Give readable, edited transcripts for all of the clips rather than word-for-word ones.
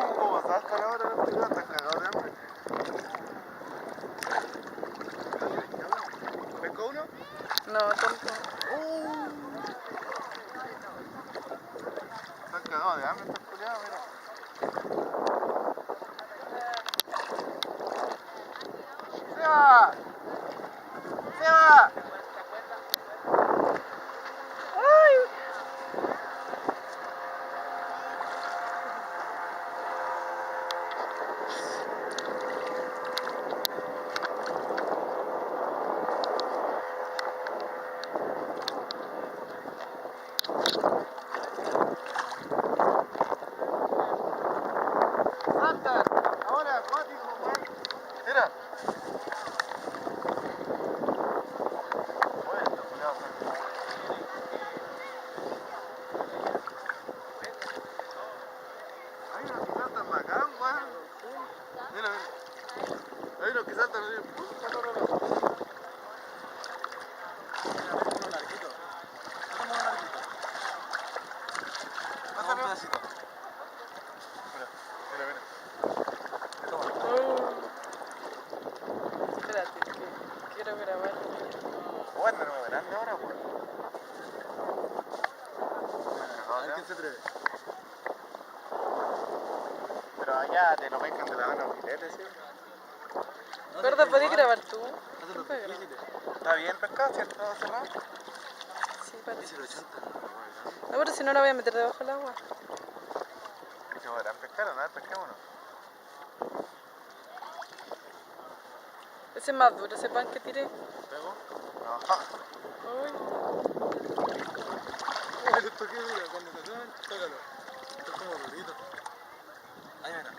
Estamos como Sáscar ahora, ¿no? Están cagados de hambre. ¿Pescó uno? No, tonto. Están cagados de hambre estos culiados, mira. ¡Seba! ¡Seba! ¡Saltan! Ahora, acuático, weón. Mira. Oye, estos culiados saltan. Hay unos que saltan bacán, weón. Mira, mira. Hay unos que saltan así. Pásame un pedacito. Mira, mira, mira. Toma. Espérate, que quiero grabar. Bueno, no me grande ahora, pues. A ver quién se atreve. Pero allá te lo pescan de la mano filetes, ¿sí? Gordo, ¿podés grabar tú? ¿Está bien pescado, cierto? ¿Cerrado? Sí, parece. No, pero si no la voy a meter debajo del agua. ¿Y se podrán pescar o no? Pesquémonos. Ese es más duro, ese pan que tiré. ¿Pego? No. Uy. Uy, lo toqué, mira, cuando se suben, tócalo. Esto es como durito. Ahí mira.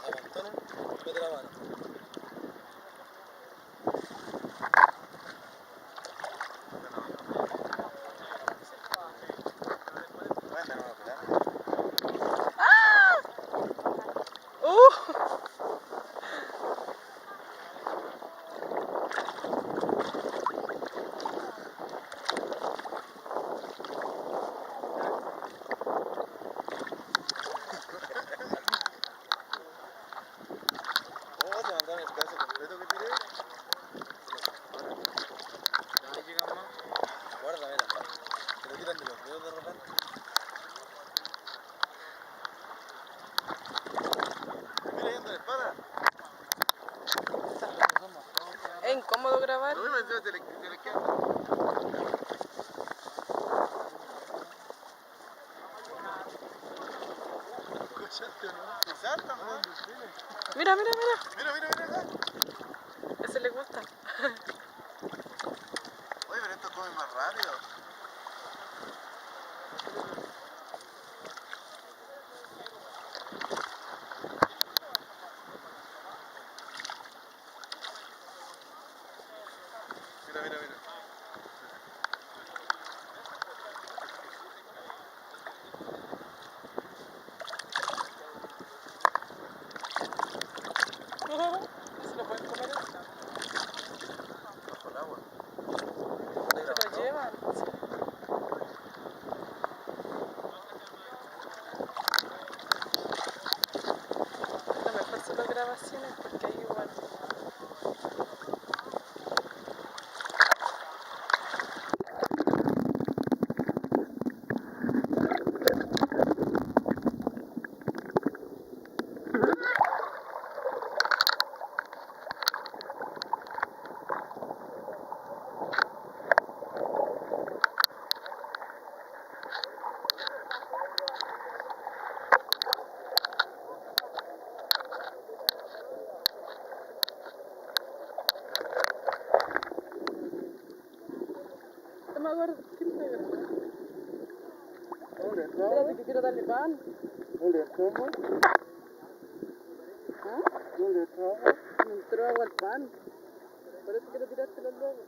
Aguantones, mete la mano. ¿Te mandaron el pedazo completo que tiré? Ahí llegan más. Guarda, mira. Se lo quitan de los dedos de repente. Mira, ahí anda la espada. Es incómodo grabar. No me mencionas, te le queda. ¿Escuchaste o no? ¿Se saltan, no? Mira, mira, mira. Mira, mira, mira acá. Ese le gusta. Oye, pero esto come más rápido. Mira, mira, mira. ¿Se lo pueden comer? Bajo el agua. Se lo llevan. Sí. Lo mejor son las grabaciones porque ahí igual. Toma, gordo. ¿Qué me pega? Espérate que quiero darle pan. ¿Ah? Me entró agua al pan. Por eso quiero tirártelo luego.